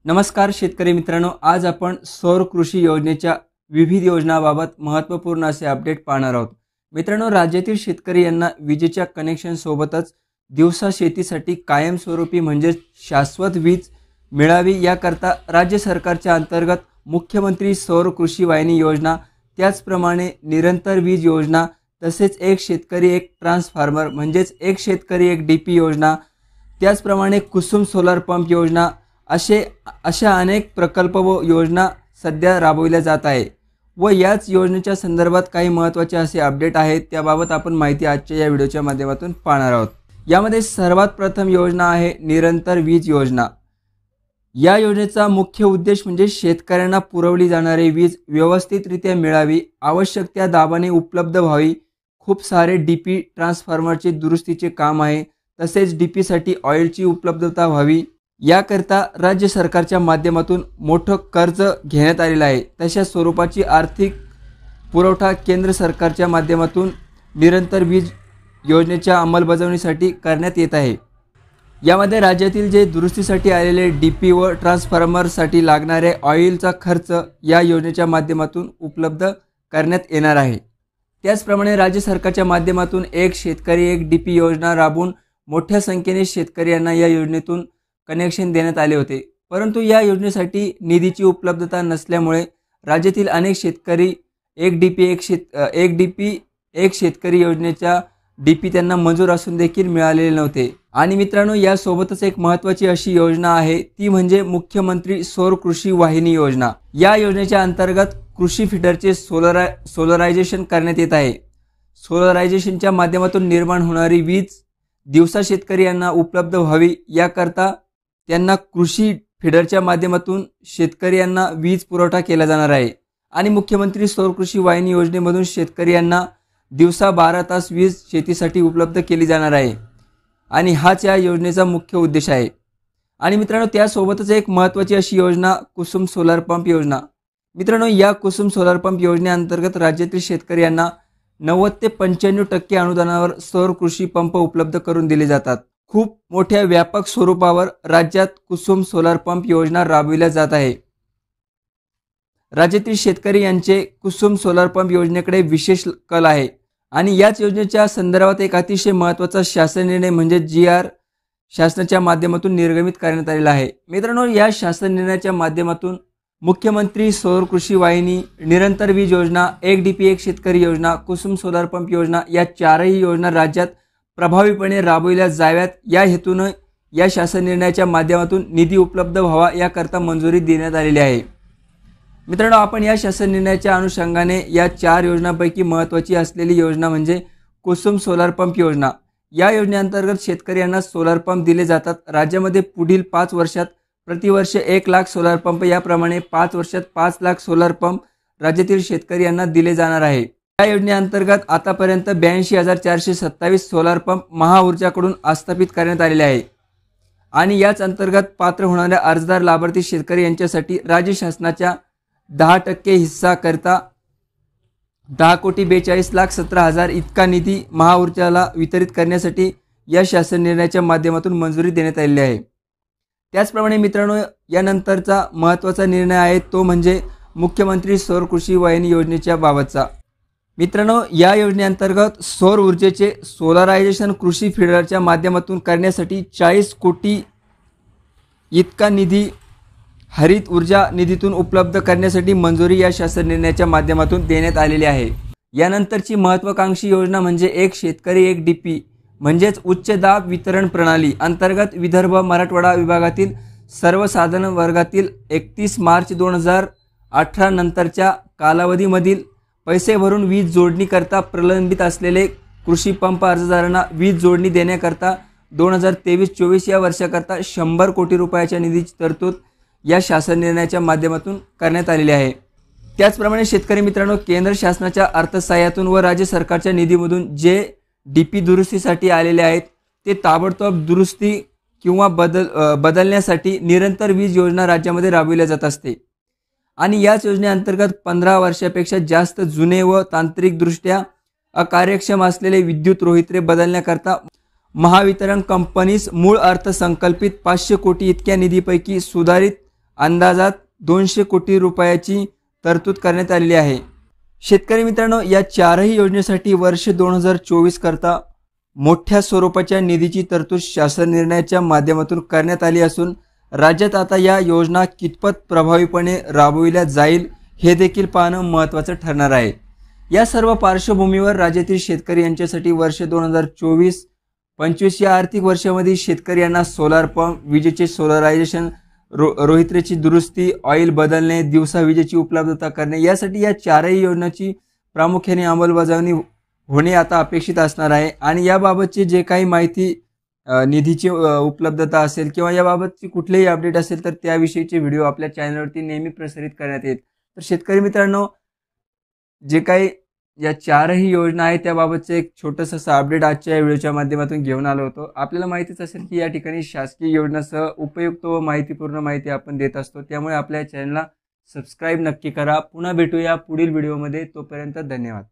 नमस्कार शेतकरी मित्रांनो, आज आपण सौर कृषी योजनेच्या विविध योजनांबाबत महत्त्वपूर्ण असे अपडेट पाहणार आहोत। मित्रांनो, राज्यातील शेतकरी यांना विजेच्या कनेक्शन सोबतच दिवसा शेतीसाठी कायमस्वरूपी म्हणजे शाश्वत वीज मिळावी याकरता राज्य सरकारच्या अंतर्गत मुख्यमंत्री सौर कृषी वाहिनी योजना, त्याचप्रमाणे निरंतर वीज योजना, तसेच एक शेतकरी एक ट्रान्सफॉर्मर म्हणजेच एक शेतकरी एक डीपी योजना, त्याचप्रमाणे कुसुम सोलर पंप योजना अशा अनेक प्रकल्प व योजना सध्या राबविल्या जात आहे व याच योजनेच्या संदर्भात काही महत्त्वाचे असे अपडेट आहेत, त्याबाबत आपण माहिती आजच्या या व्हिडिओच्या माध्यमातून पाहणार आहोत। यामध्ये सर्वात प्रथम योजना आहे निरंतर वीज योजना। या योजनेचा मुख्य उद्देश म्हणजे शेतकऱ्यांना पुरवली जाणारी वीज व्यवस्थितरित्या मिळावी, आवश्यक त्या दाबाने उपलब्ध व्हावी। खूप सारे डीपी ट्रान्सफॉर्मरचे दुरुस्तीचे काम आहे, तसेच डीपी साठी ऑइलची उपलब्धता व्हावी याकरता राज्य सरकारच्या माध्यमातून मोठं कर्ज घेण्यात आलेलं आहे। तशा स्वरूपाची आर्थिक पुरवठा केंद्र सरकारच्या माध्यमातून निरंतर वीज योजनेच्या अंमलबजावणीसाठी करण्यात येत आहे। यामध्ये राज्यातील जे दुरुस्तीसाठी आलेले डीपी व ट्रान्सफॉर्मरसाठी लागणारे ऑइलचा खर्च या योजनेच्या माध्यमातून उपलब्ध करण्यात येणार आहे। त्याचप्रमाणे राज्य सरकारच्या माध्यमातून एक शेतकरी एक डीपी योजना राबवून मोठ्या संख्येने शेतकरी यांना या योजनेतून कनेक्शन देण्यात आले होते, परंतु या योजनेसाठी निधीची उपलब्धता नसल्यामुळे राज्यातील अनेक शेतकरी एक डीपी एक शेतकरी योजनेच्या डीपी त्यांना मंजूर असून देखील मिळालेले नव्हते। आणि मित्रांनो, यासोबतच एक महत्त्वाची अशी योजना आहे, ती म्हणजे मुख्यमंत्री सौर कृषी वाहिनी योजना। या योजनेच्या अंतर्गत कृषी फीडरचे सोलरायझेशन करण्यात येत आहे। सोलरायझेशनच्या माध्यमातून निर्माण होणारी वीज दिवसा शेतकरी यांना उपलब्ध व्हावी याकरता त्यांना कृषी फीडरच्या माध्यमातून शेतकरी यांना वीज पुरवठा केला जाणार आहे। आणि मुख्यमंत्री सौर कृषी वाहिनी योजनेमधून शेतकरी यांना दिवसा 12 तास वीज शेतीसाठी उपलब्ध केली जाणार आहे आणि हाच या योजनेचा मुख्य उद्देश आहे। आणि मित्रांनो, त्यासोबतच एक महत्त्वाची अशी योजना कुसुम सोलर पंप योजना। मित्रांनो, या कुसुम सोलर पंप योजनेअंतर्गत राज्यातील शेतकरी यांना 90 ते 95% अनुदानावर सौर कृषी पंप उपलब्ध करून दिले जातात। खूप मोठ्या व्यापक स्वरूपावर राज्यात कुसुम सोलर पंप योजना राबविल्या जात आहे। राज्यातील शेतकरी यांचे कुसुम सोलर पंप योजनेकडे विशेष कल आहे आणि याच योजनेच्या संदर्भात एक अतिशय महत्त्वाचा शासन निर्णय म्हणजे GR शासनाच्या माध्यमातून निर्गमित करण्यात आलेला आहे। मित्रांनो, या शासन निर्णयाच्या माध्यमातून मुख्यमंत्री सौर कृषी वाहिनी, निरंतर वीज योजना, एक डीपी एक शेतकरी योजना, कुसुम सोलर पंप योजना या चारही योजना राज्यात प्रभावीपणे राबविल्या जाव्यात या हेतूने या शासन निर्णयाच्या माध्यमातून निधी उपलब्ध व्हावा याकरता मंजुरी देण्यात आलेली आहे। मित्रांनो, आपण या शासन निर्णयाच्या अनुषंगाने या 4 योजनांपैकी महत्त्वाची असलेली योजना म्हणजे कुसुम सोलर पंप योजना। या योजनेअंतर्गत शेतकरी यांना सोलर पंप दिले जातात। राज्यामध्ये पुढील 5 वर्षात प्रतिवर्ष 1 लाख सोलर पंप याप्रमाणे 5 वर्षात 5 लाख सोलर पंप राज्यातील शेतकरी यांना दिले जाणार आहे। या योजनेअंतर्गत आतापर्यंत 82,427 सोलर पंप महाऊर्जाकडून आस्थापित करण्यात आलेले आहे आणि याच अंतर्गत पात्र होणाऱ्या अर्जदार लाभार्थी शेतकरी यांच्यासाठी राज्य शासनाच्या 10% हिस्सा करता 10,42,17,000 इतका निधी महाऊर्जाला वितरित करण्यासाठी या शासन निर्णयाच्या माध्यमातून मंजुरी देण्यात आलेली आहे। त्याचप्रमाणे मित्रांनो, यानंतरचा महत्त्वाचा निर्णय आहे तो म्हणजे मुख्यमंत्री सौर कृषी वाहिनी योजनेच्या बाबतचा। मित्रांनो, या योजनेअंतर्गत सौर ऊर्जेचे सोलरायझेशन कृषी फीडरच्या माध्यमातून करण्यासाठी 40 कोटी इतका निधी हरित ऊर्जा निधीतून उपलब्ध करण्यासाठी मंजुरी या शासन निर्णयाच्या माध्यमातून देण्यात आलेली आहे। यानंतरची महत्त्वाकांक्षी योजना म्हणजे एक शेतकरी एक डीपी म्हणजेच उच्च दाब वितरण प्रणाली अंतर्गत विदर्भ मराठवाडा विभागातील सर्वसाधारण वर्गातील 31 मार्च 2018 नंतरच्या कालावधीमधील पैसे भरून वीज जोडणी करता प्रलंबित असलेले कृषी पंप अर्जदारांना वीज जोडणी देण्याकरता 2023-24 या वर्षाकरता 100 कोटी रुपयाच्या निधीची तरतूद या शासन निर्णयाच्या माध्यमातून करण्यात आलेली आहे। त्याचप्रमाणे शेतकरी मित्रांनो, केंद्र शासनाच्या अर्थसहाय्यातून व राज्य सरकारच्या निधीमधून जे डीपी दुरुस्तीसाठी आलेले आहेत ते ताबडतोब दुरुस्ती किंवा बदलण्यासाठी निरंतर वीज योजना राज्यामध्ये राबविल्या जात असते आणि याच योजनेअंतर्गत 15 वर्षापेक्षा जास्त जुने व तांत्रिकदृष्ट्या अकार्यक्षम असलेले विद्युत रोहित्रे बदलण्याकरता महावितरण कंपनीस मूळ अर्थसंकल्पित 500 कोटी इतक्या निधीपैकी सुधारित अंदाजात 200 कोटी रुपयाची तरतूद करण्यात आलेली आहे. शेतकरी मित्रांनो, या चारही योजनेसाठी वर्ष 2024 करता मोठ्या स्वरूपाच्या निधीची तरतूद शासन निर्णयाच्या माध्यमातून करण्यात आली असून राज्यात आता या योजना कितपत प्रभावीपणे राबविल्या जाईल हे देखील पाहणं महत्त्वाचं ठरणार आहे. या सर्व पार्श्वभूमीवर राज्यातील शेतकरी यांच्यासाठी वर्ष 2024-25 या आर्थिक वर्षामध्ये शेतकरी यांना सोलार पंप, विजेचे सोलरायझेशन, रोहित्रेची दुरुस्ती, ऑइल बदलणे, दिवसा विजेची उपलब्धता करणे यासाठी या चारही योजनांची प्रामुख्याने अंमलबजावणी होणे आता अपेक्षित असणार आहे. आणि याबाबतची जे काही माहिती, निधीची उपलब्धता असेल किंवा याबाबतची कुठलेही अपडेट असेल तर त्याविषयीचे व्हिडिओ आपल्या चॅनलवरती नेहमी प्रसारित करण्यात येईल. तर शेतकरी मित्रांनो, जे काही या चारही योजना आहेत त्याबाबतचं एक छोटंसं असं अपडेट आजच्या या व्हिडिओच्या माध्यमातून घेऊन आलो होतो. आपल्याला माहितीच असेल की या ठिकाणी शासकीय योजनांसह उपयुक्त व माहितीपूर्ण माहिती आपण देत असतो. त्यामुळे आपल्या चॅनलला सबस्क्राईब नक्की करा. पुन्हा भेटूया पुढील व्हिडिओमध्ये. तोपर्यंत धन्यवाद.